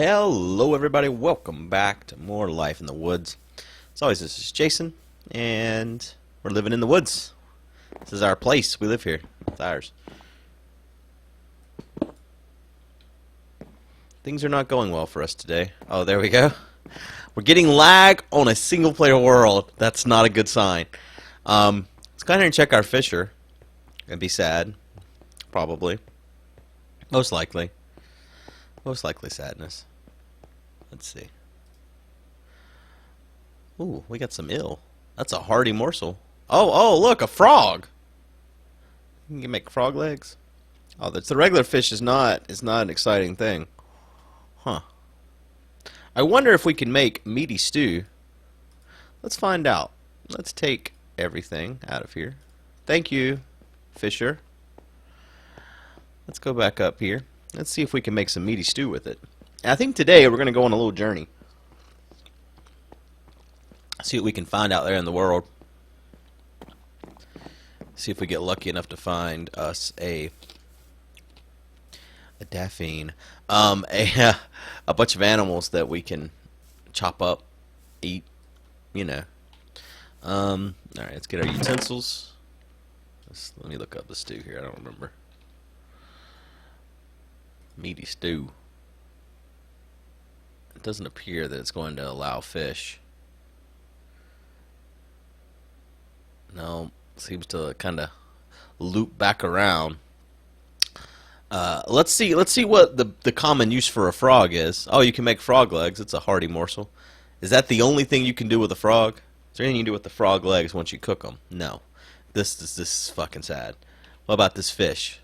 Hello everybody, welcome back to more Life in the Woods. As always, this is Jason, and we're living in the woods. This is our place, we live here. It's ours. Things are not going well for us today. Oh, there we go. We're getting lag on a single player world. That's not a good sign. Let's go ahead and check our fisher. It'd be sad. Probably. Most likely. Most likely sadness. Let's see. Ooh, we got some ill. That's a hearty morsel. Oh, look, a frog. You can make frog legs. Oh, that's the regular fish is not an exciting thing. Huh. I wonder if we can make meaty stew. Let's find out. Let's take everything out of here. Thank you, fisher. Let's go back up here. Let's see if we can make some meaty stew with it. And I think today we're going to go on a little journey. See what we can find out there in the world. See if we get lucky enough to find us a daphne. A bunch of animals that we can chop up, eat, you know. Alright, let's get our utensils. Let me look up the stew here, I don't remember. Meaty stew. It doesn't appear that it's going to allow fish. No, seems to kind of loop back around. Let's see what the common use for a frog is. Oh, you can make frog legs. It's a hearty morsel. Is that the only thing you can do with a frog? Is there anything you can do with the frog legs once you cook them? No. This is fucking sad. What about this fish?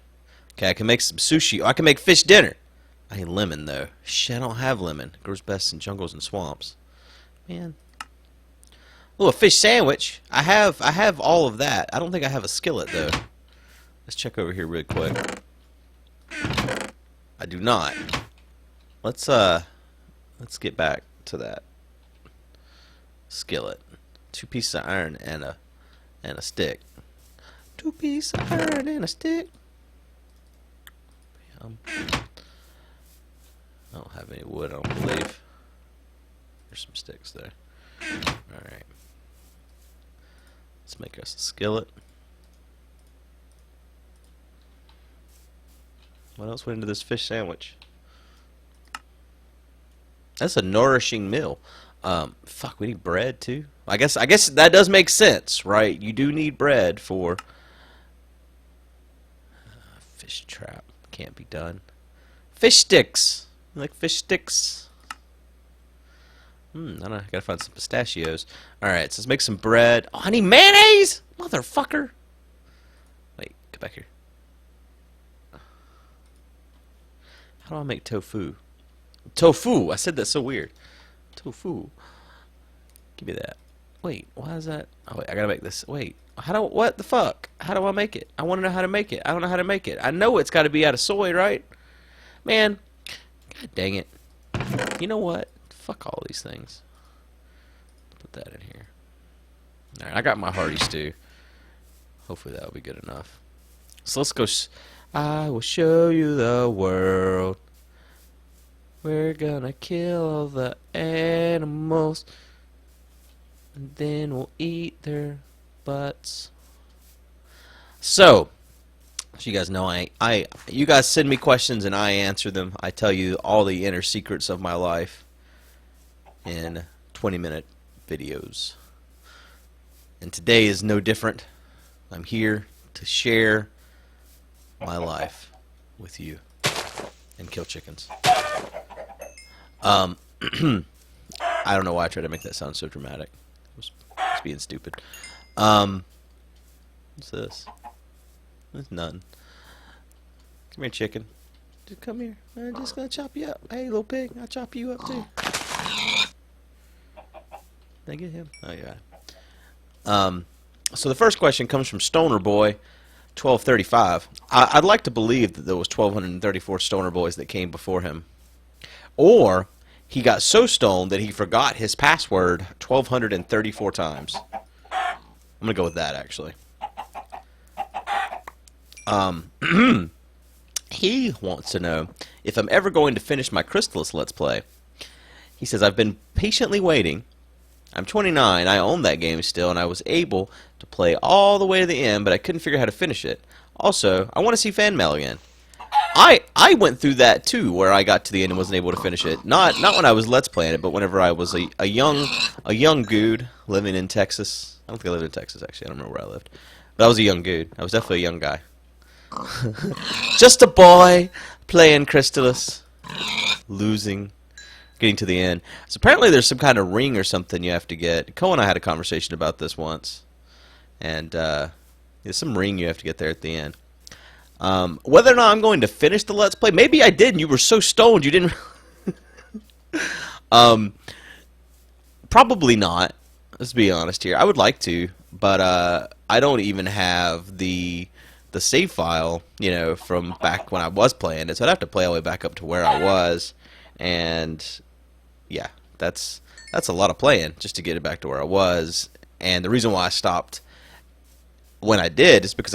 Okay, I can make some sushi. Oh, I can make fish dinner. I need lemon though. Shit, I don't have lemon. It grows best in jungles and swamps. Man. Oh, a fish sandwich. I have all of that. I don't think I have a skillet though. Let's check over here real quick. I do not. Let's get back to that skillet. 2 pieces of iron and a stick. 2 pieces of iron and a stick. I don't have any wood, I don't believe. There's some sticks there. Alright. Let's make us a skillet. What else went into this fish sandwich? That's a nourishing meal. Fuck, we need bread too. I guess that does make sense, right? You do need bread for fish trap. Can't be done. Fish sticks. You like fish sticks? I don't know. I gotta find some pistachios. Alright, so let's make some bread. Oh, I need mayonnaise! Motherfucker! Wait, get back here. How do I make tofu? Tofu! I said that so weird. Tofu. Give me that. Wait, why is that? Oh, wait, I gotta make this. Wait. What the fuck? How do I make it? I want to know how to make it. I don't know how to make it. I know it's got to be out of soy, right? Man, god dang it. You know what? Fuck all these things. Put that in here. Alright, I got my hearty stew. Hopefully that'll be good enough. So let's go. I will show you the world. We're gonna kill all the animals. And then we'll eat their butts. So you guys know you guys send me questions and I answer them. I tell you all the inner secrets of my life in 20-minute videos. And today is no different. I'm here to share my life with you and kill chickens. I don't know why I tried to make that sound so dramatic. I was being stupid. What's this? There's none. Come here, chicken. Just come here. I'm just gonna chop you up. Hey, little pig, I'll chop you up too. Did I get him? Oh yeah. So the first question comes from Stoner Boy 1235. I'd like to believe that there was 1,234 Stoner Boys that came before him, or he got so stoned that he forgot his password 1,234 times. I'm gonna go with that actually. He wants to know if I'm ever going to finish my Crystalis Let's Play. He says, I've been patiently waiting. I'm 29, I own that game still, and I was able to play all the way to the end, but I couldn't figure out how to finish it. Also, I want to see fan mail again. I went through that too, where I got to the end and wasn't able to finish it. Not when I was Let's Playing it, but whenever I was a young dude living in Texas. I don't think I lived in Texas, actually. I don't remember where I lived. But I was a young dude. I was definitely a young guy. Just a boy playing Crystalis, losing, getting to the end. So apparently there's some kind of ring or something you have to get. Cole and I had a conversation about this once, and there's some ring you have to get there at the end. Whether or not I'm going to finish the Let's Play, maybe I did, and you were so stoned you didn't. Probably not. Let's be honest here. I would like to, but I don't even have the save file, you know, from back when I was playing it, so I'd have to play all the way back up to where I was, and yeah, that's a lot of playing just to get it back to where I was. And the reason why I stopped when I did is because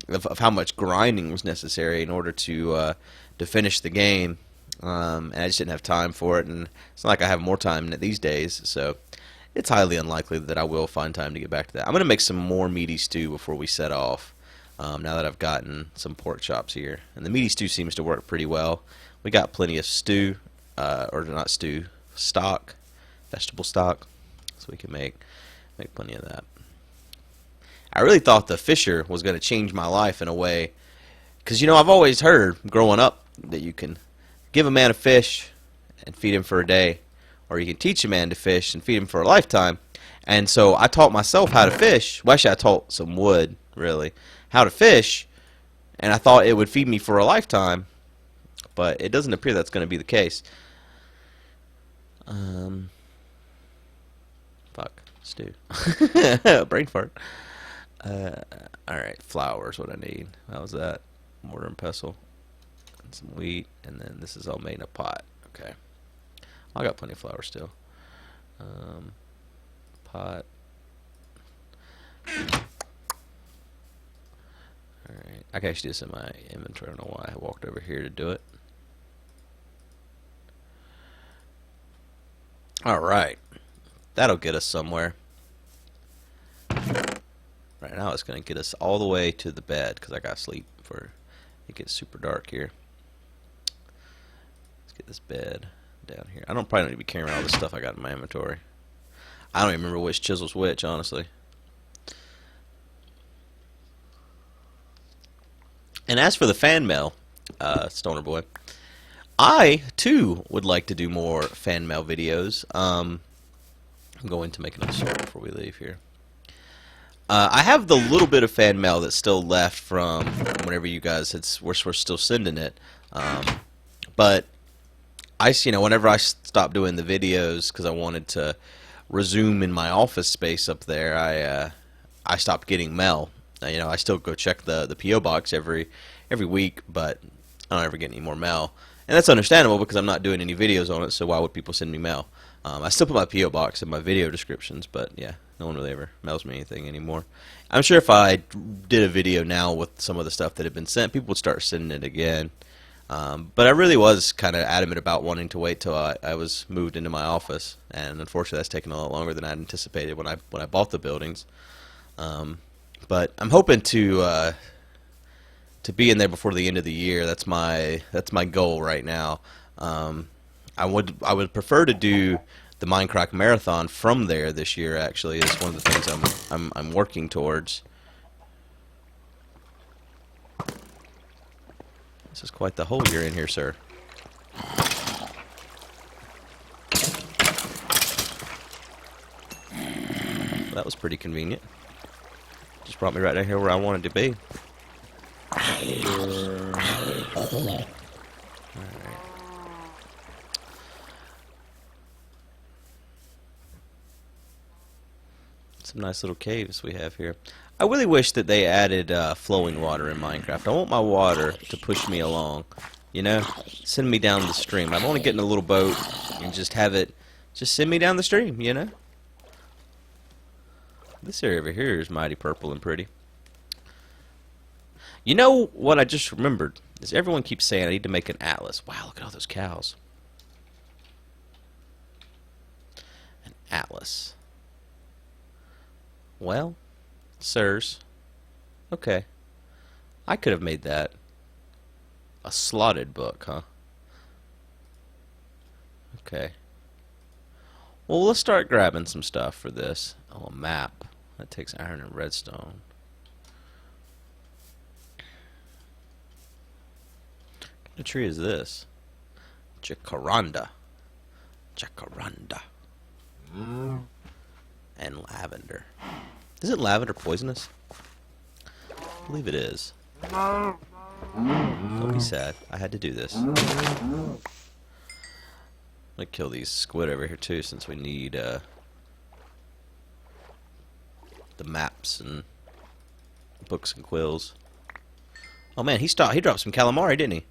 of how much grinding was necessary in order to finish the game, and I just didn't have time for it, and it's not like I have more time these days, so it's highly unlikely that I will find time to get back to that. I'm going to make some more meaty stew before we set off, now that I've gotten some pork chops here. And the meaty stew seems to work pretty well. We got plenty of stew, or not stew, stock, vegetable stock, so we can make plenty of that. I really thought the fisher was going to change my life in a way, because, you know, I've always heard growing up that you can give a man a fish and feed him for a day, or you can teach a man to fish and feed him for a lifetime. And so I taught myself how to fish. Well, actually, I taught some wood, really, how to fish, and I thought it would feed me for a lifetime, but it doesn't appear that's going to be the case. Fuck, stew. Brain fart. Alright, flour is what I need. How was that? Mortar and pestle. And some wheat, and then this is all made in a pot. Okay. I got plenty of flour still. Pot. Alright. I can actually do this in my inventory. I don't know why I walked over here to do it. Alright. That'll get us somewhere. Right now it's going to get us all the way to the bed, because I got to sleep before it gets super dark here. Let's get this bed down here. I probably don't need to be carrying all this stuff I got in my inventory. I don't even remember which chisel's which, honestly. And as for the fan mail, Stoner Boy, I too would like to do more fan mail videos. I'm going to make another start before we leave here. I have the little bit of fan mail that's still left from whenever you guys were still sending it, but whenever I stopped doing the videos because I wanted to resume in my office space up there, I stopped getting mail. I still go check the PO box every week, but I don't ever get any more mail, and that's understandable because I'm not doing any videos on it. So why would people send me mail? I still put my PO box in my video descriptions, but yeah, no one really ever mails me anything anymore. I'm sure if I did a video now with some of the stuff that had been sent, people would start sending it again. But I really was kind of adamant about wanting to wait till I was moved into my office, and unfortunately that's taken a lot longer than I anticipated when I bought the buildings. But I'm hoping to be in there before the end of the year. That's my goal right now. I would prefer to do the Minecraft Marathon from there this year. Actually, it's one of the things I'm working towards. This is quite the hole you're in here, sir. That was pretty convenient. Just brought me right down here where I wanted to be. Alright. Some nice little caves we have here. I really wish that they added flowing water in Minecraft. I want my water to push me along, send me down the stream. I want to get in a little boat and just have it just send me down the stream, This area over here is mighty purple and pretty. You know what I just remembered? As everyone keeps saying, I need to make an atlas. Wow, look at all those cows. An atlas. Well, sirs. Okay. I could have made that. A slotted book, huh? Okay. Well, let's start grabbing some stuff for this. Oh, a map. That takes iron and redstone. What kind of tree is this? Jacaranda. Jacaranda. And lavender. Isn't lavender poisonous? I believe it is. Don't be sad. I had to do this. I'm gonna kill these squid over here too, since we need the maps and books and quills. Oh man, he dropped some calamari, didn't he?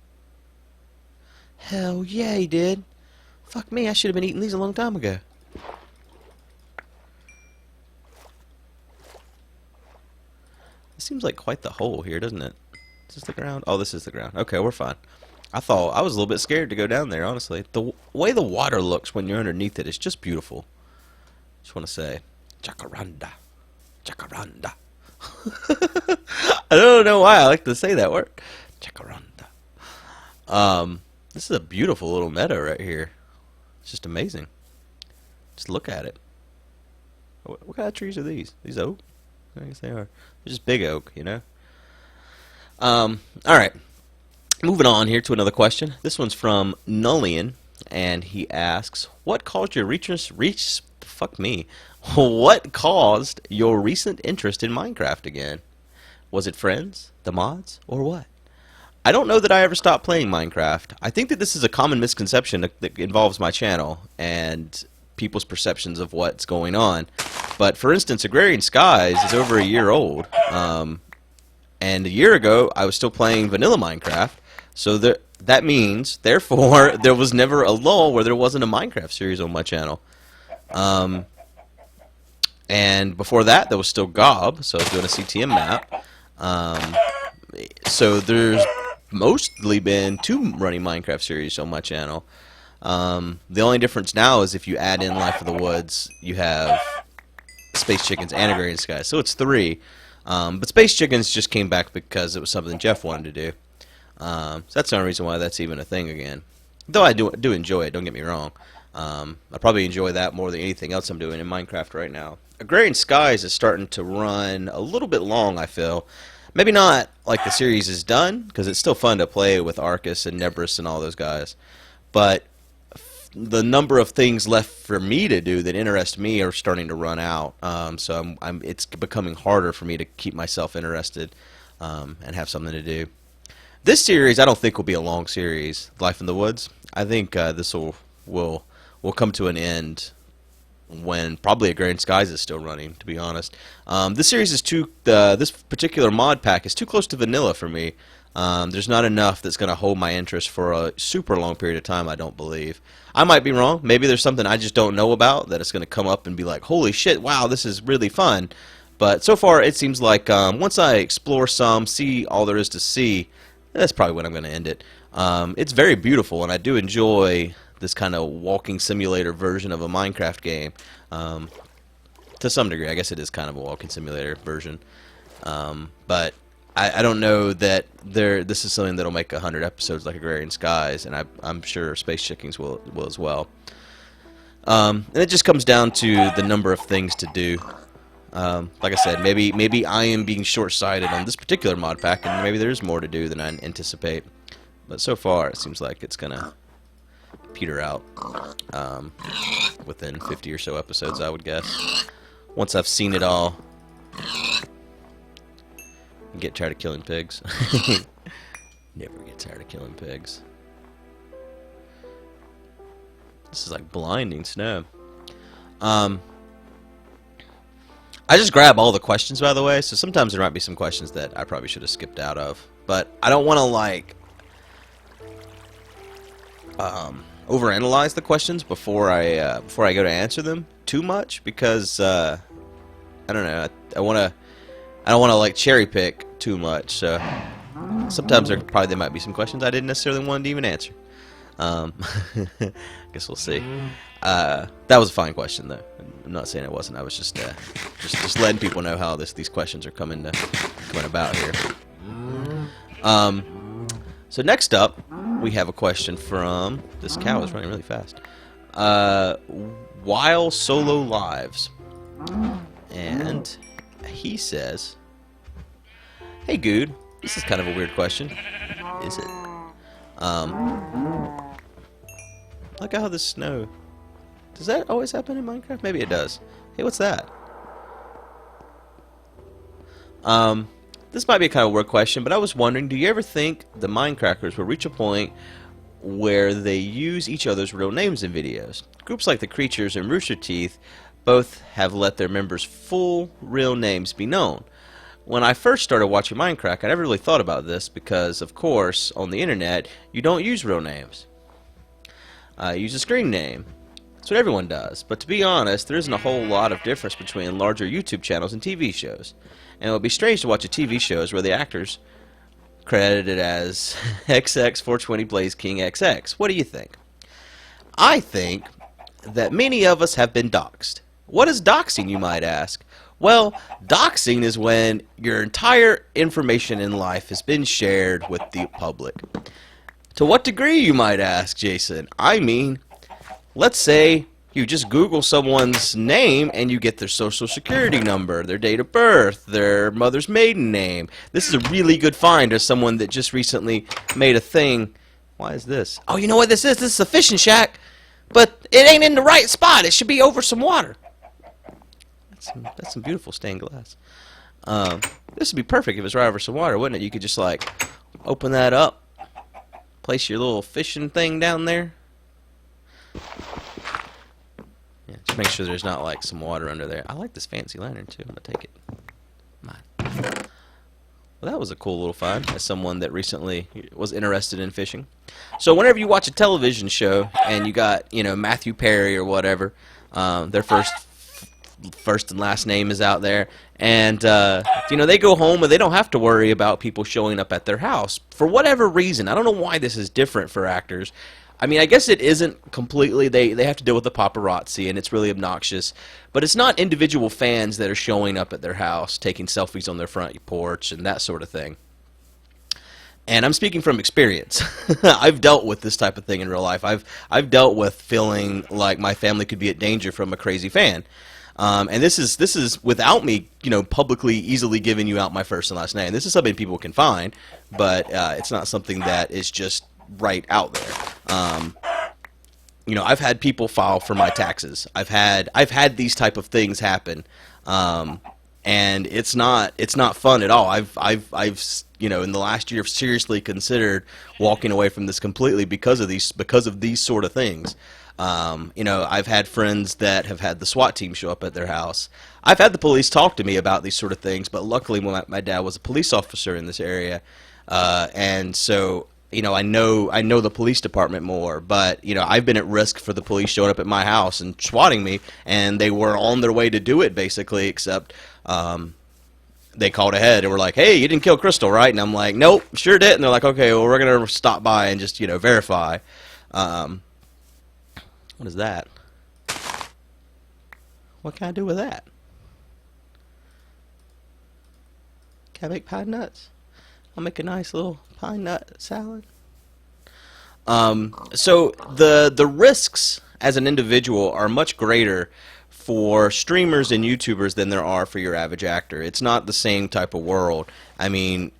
Hell yeah, he did. Fuck me, I should have been eating these a long time ago. It seems like quite the hole here, doesn't it? Is this the ground? Oh, this is the ground. Okay, we're fine. I was a little bit scared to go down there, honestly. The way the water looks when you're underneath it is just beautiful. Just want to say, Jacaranda. Jacaranda. I don't know why I like to say that word. Jacaranda. This is a beautiful little meadow right here. It's just amazing. Just look at it. What kind of trees are these? These oak? I guess they are. They're just big oak, you know? Alright. Moving on here to another question. This one's from Nullian, and he asks, what caused your What caused your recent interest in Minecraft again? Was it friends, the mods, or what? I don't know that I ever stopped playing Minecraft. I think that this is a common misconception that involves my channel and people's perceptions of what's going on. But for instance, Agrarian Skies is over a year old. And a year ago, I was still playing vanilla Minecraft. So that means, therefore, there was never a lull where there wasn't a Minecraft series on my channel. And before that, there was still Gob, so I was doing a CTM map. So there's mostly been 2 running Minecraft series on my channel. The only difference now is if you add in Life of the Woods, you have Space Chickens and Agrarian Skies. So it's 3. But Space Chickens just came back because it was something Jeff wanted to do. So that's the only reason why that's even a thing again. Though I do enjoy it, don't get me wrong. I probably enjoy that more than anything else I'm doing in Minecraft right now. Agrarian Skies is starting to run a little bit long, I feel. Maybe not like the series is done, because it's still fun to play with Arcus and Nebris and all those guys. But the number of things left for me to do that interest me are starting to run out. So it's becoming harder for me to keep myself interested and have something to do. This series I don't think will be a long series, Life in the Woods. I think this will come to an end when probably Agrarian Skies is still running, to be honest. This series is this particular mod pack is too close to vanilla for me. There's not enough that's going to hold my interest for a super long period of time, I don't believe. I might be wrong. Maybe there's something I just don't know about that it's going to come up and be like, holy shit, wow, this is really fun. But so far it seems like once I explore some, see all there is to see, that's probably when I'm going to end it. It's very beautiful, and I do enjoy this kind of walking simulator version of a Minecraft game. To some degree, I guess it is kind of a walking simulator version. But I don't know that this is something that'll make 100 episodes like Agrarian Skies, and I'm sure Space Chickens will as well. And it just comes down to the number of things to do. Like I said, maybe I am being short-sighted on this particular mod pack, and maybe there's more to do than I anticipate. But so far, it seems like it's gonna peter out within 50 or so episodes, I would guess. Once I've seen it all. Get tired of killing pigs. Never get tired of killing pigs. This is like blinding snow. I just grab all the questions, by the way, so sometimes there might be some questions that I probably should have skipped out of. But I don't want to, like, overanalyze the questions before I go to answer them too much, because I don't know. I don't want to like cherry pick too much. So Sometimes there might be some questions I didn't necessarily want to even answer. I guess we'll see. That was a fine question, though. I'm not saying it wasn't. I was just letting people know how these questions are coming about here. So next up, we have a question from this cow is running really fast. While Solo Lives, and he says, "Hey, Good, this is kind of a weird question. Is it? Look at how the snow. Does that always happen in Minecraft? Maybe it does. Hey, what's that? This might be a kind of weird question, but I was wondering, do you ever think the Minecrafters will reach a point where they use each other's real names in videos? Groups like the Creatures and Rooster Teeth both have let their members' full real names be known. When I first started watching Minecraft, I never really thought about this because, of course, on the internet, you don't use real names. You use a screen name. That's what everyone does. But to be honest, there isn't a whole lot of difference between larger YouTube channels and TV shows. And it would be strange to watch a TV shows where the actors credited as XX420 Blaze King XX. What do you think? I think that many of us have been doxxed. What is doxing, you might ask? Well, doxing is when your entire information in life has been shared with the public. To what degree, you might ask, Jason? I mean, let's say you just Google someone's name and you get their social security number, their date of birth, their mother's maiden name. This is a really good find as someone that just recently made a thing. Why is this? Oh, you know what this is? This is a fishing shack, but it ain't in the right spot. It should be over some water. That's some beautiful stained glass. This would be perfect if it was right over some water, wouldn't it? You could just like open that up, place your little fishing thing down there. Yeah, just make sure there's not like some water under there. I like this fancy lantern too. I'm gonna take it. Mine. Well, that was a cool little find as someone that recently was interested in fishing. So whenever you watch a television show and you got, you know, Matthew Perry or whatever, their first and last name is out there, and you know, they go home and they don't have to worry about people showing up at their house for whatever reason. I don't know why this is different for actors. I mean, I guess it isn't completely. They have to deal with the paparazzi, and it's really obnoxious. But it's not individual fans that are showing up at their house, taking selfies on their front porch and that sort of thing. And I'm speaking from experience. I've dealt with this type of thing in real life. I've dealt with feeling like my family could be at danger from a crazy fan. And this is without me, you know, publicly easily giving you out my first and last name. This is something people can find, but it's not something that is just right out there. You know, I've had people file for my taxes. I've had these type of things happen, and it's not fun at all. I've you know, in the last year seriously considered walking away from this completely because of these sort of things. You know, I've had friends that have had the SWAT team show up at their house. I've had the police talk to me about these sort of things, but luckily my dad was a police officer in this area, and so, you know, I know the police department more, but, you know, I've been at risk for the police showing up at my house and swatting me, and they were on their way to do it, basically, except they called ahead and were like, "Hey, you didn't kill Crystal, right?" And I'm like, "Nope, sure did." And they're like, "Okay, well, we're going to stop by and just, you know, verify." What is that? What can I do with that? Can I make pine nuts? I'll make a nice little pine nut salad. So the risks as an individual are much greater for streamers and YouTubers than there are for your average actor. It's not the same type of world. I mean,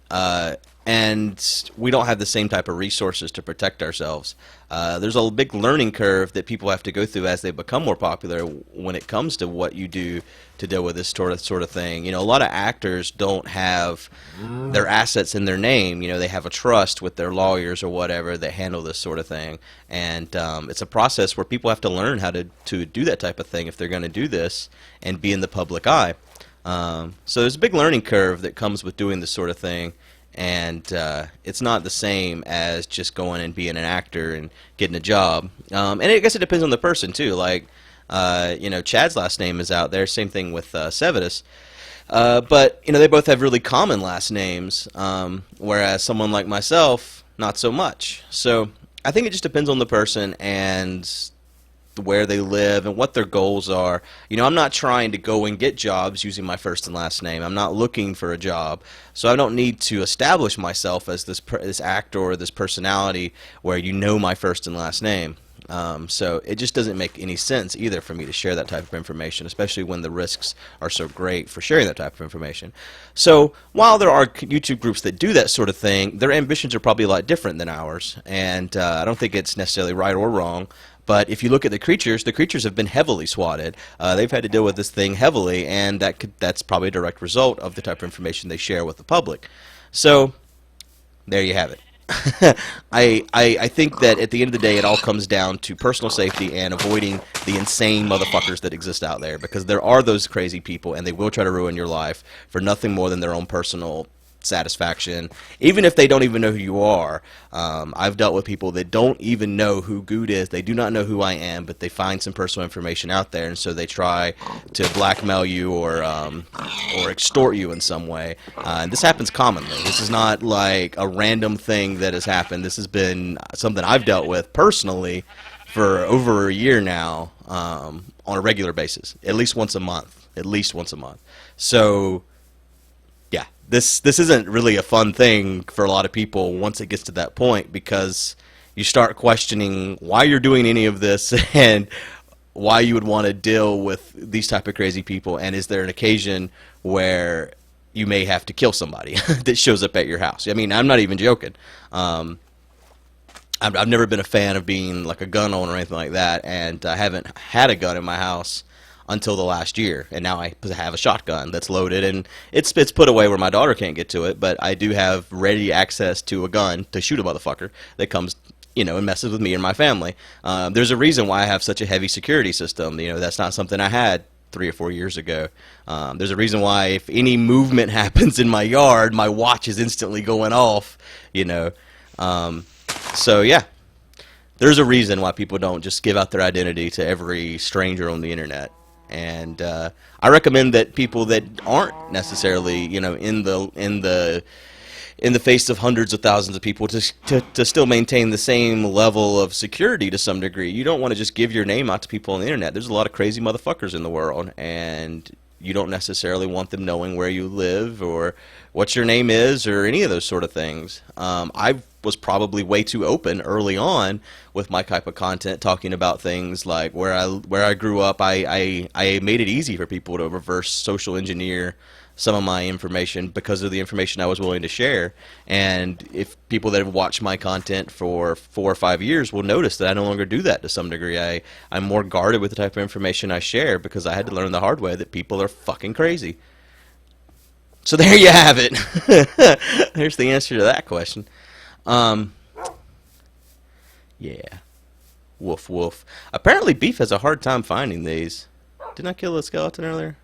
and we don't have the same type of resources to protect ourselves. There's a big learning curve that people have to go through as they become more popular when it comes to what you do to deal with this sort of thing. You know, a lot of actors don't have their assets in their name. You know, they have a trust with their lawyers or whatever that handle this sort of thing. And it's a process where people have to learn how to do that type of thing if they're going to do this and be in the public eye. So there's a big learning curve that comes with doing this sort of thing. And it's not the same as just going and being an actor and getting a job. And I guess it depends on the person, too. Like, you know, Chad's last name is out there. Same thing with Sevidus. But they both have really common last names, whereas someone like myself, not so much. So I think it just depends on the person and where they live and what their goals are. I'm not trying to go and get jobs using my first and last name. I'm not looking for a job, so I don't need to establish myself as this actor or this personality where my first and last name. So it just doesn't make any sense either for me to share that type of information, especially when the risks are so great for sharing that type of information. So while there are YouTube groups that do that sort of thing, their ambitions are probably a lot different than ours, and I don't think it's necessarily right or wrong. But if you look at the creatures have been heavily swatted. They've had to deal with this thing heavily, and that's probably a direct result of the type of information they share with the public. So there you have it. I think that at the end of the day, it all comes down to personal safety and avoiding the insane motherfuckers that exist out there, because there are those crazy people, and they will try to ruin your life for nothing more than their own personal satisfaction, even if they don't even know who you are. I've dealt with people that don't even know who Good is. They do not know who I am, but they find some personal information out there, and so they try to blackmail you or extort you in some way. And this happens commonly. This is not like a random thing that has happened. This has been something I've dealt with personally for over a year now, on a regular basis, at least once a month. So yeah, this isn't really a fun thing for a lot of people once it gets to that point, because you start questioning why you're doing any of this and why you would want to deal with these type of crazy people, and is there an occasion where you may have to kill somebody that shows up at your house. I mean, I'm not even joking. I've never been a fan of being like a gun owner or anything like that, and I haven't had a gun in my house until the last year, and now I have a shotgun that's loaded, and it's put away where my daughter can't get to it, but I do have ready access to a gun to shoot a motherfucker that comes, and messes with me and my family. There's a reason why I have such a heavy security system. That's not something I had 3 or 4 years ago. There's a reason why if any movement happens in my yard, my watch is instantly going off, So yeah, there's a reason why people don't just give out their identity to every stranger on the internet. And I recommend that people that aren't necessarily, in the face of hundreds of thousands of people to still maintain the same level of security to some degree. You don't want to just give your name out to people on the internet. There's a lot of crazy motherfuckers in the world, and you don't necessarily want them knowing where you live or what your name is or any of those sort of things. I was probably way too open early on with my type of content, talking about things like where I grew up. I made it easy for people to reverse social engineer some of my information because of the information I was willing to share. And if people that have watched my content for 4 or 5 years will notice that I no longer do that to some degree. I'm more guarded with the type of information I share because I had to learn the hard way that people are fucking crazy. So there you have it. There's the answer to that question. Yeah. Woof woof. Apparently Beef has a hard time finding these. Didn't I kill the skeleton earlier?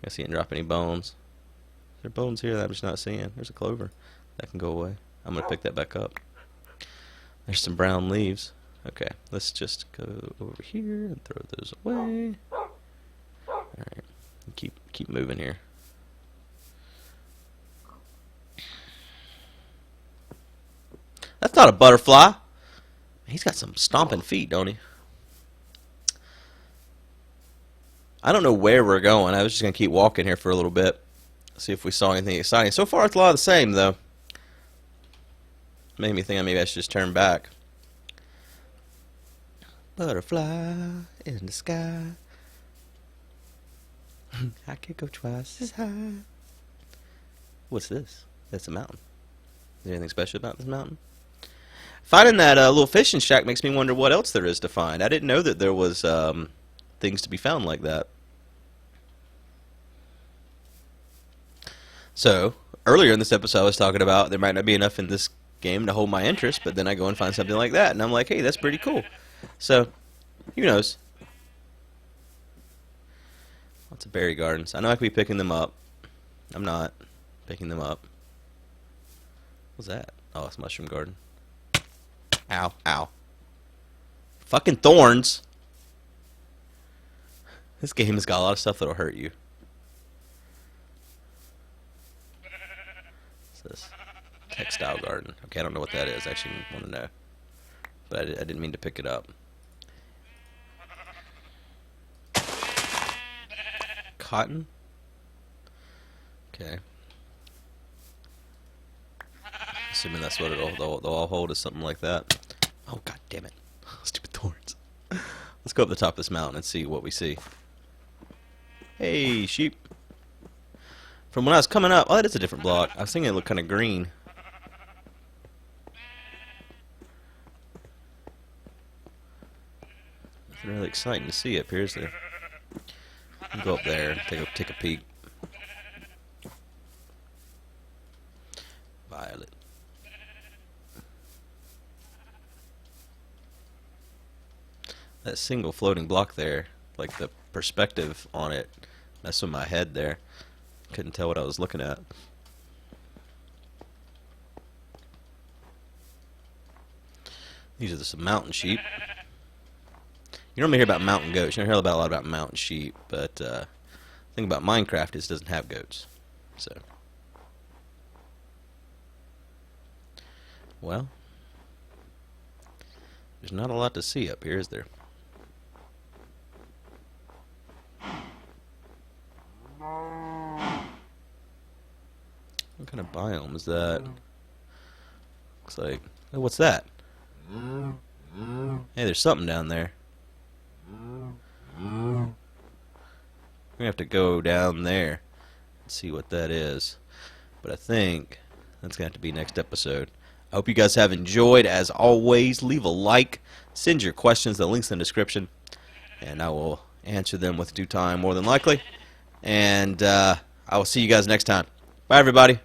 I see it drop any bones. Is there bones here that I'm just not seeing? There's a clover. That can go away. I'm going to pick that back up. There's some brown leaves. Okay, let's just go over here and throw those away. Alright, keep moving here. That's not a butterfly. He's got some stomping feet, don't he? I don't know where we're going. I was just going to keep walking here for a little bit. See if we saw anything exciting. So far, it's a lot of the same, though. Made me think maybe I should just turn back. Butterfly in the sky. I could go twice as high. What's this? That's a mountain. Is there anything special about this mountain? Finding that little fishing shack makes me wonder what else there is to find. I didn't know that there was things to be found like that. So, earlier in this episode I was talking about there might not be enough in this game to hold my interest, but then I go and find something like that, and I'm like, hey, that's pretty cool. So, who knows? Lots of berry gardens. I know I could be picking them up. I'm not picking them up. What's that? Oh, it's a mushroom garden. Ow, ow. Fucking thorns. This game has got a lot of stuff that'll hurt you. What's this? Textile garden. Okay, I don't know what that is. I actually want to know. But I didn't mean to pick it up. Cotton? Okay. Assuming that's what they'll all hold is something like that. Oh, god damn it. Stupid thorns. Let's go up the top of this mountain and see what we see. Hey, sheep. From when I was coming up, oh, that is a different block. I was thinking it looked kind of green. Nothing really exciting to see up here, is there? I'll go up there and take a peek. Violet. That single floating block there, like the perspective on it, messed with my head there. Couldn't tell what I was looking at. These are some mountain sheep. You normally hear about mountain goats. You don't hear a lot about mountain sheep, but the thing about Minecraft is it doesn't have goats. So, well, there's not a lot to see up here, is there? What kind of biome is that? Looks like... Oh, what's that? Hey, there's something down there. We're gonna have to go down there and see what that is. But I think that's gonna have to be next episode. I hope you guys have enjoyed. As always, leave a like, send your questions, the link's in the description, and I will answer them with due time, more than likely. And I will see you guys next time. Bye, everybody.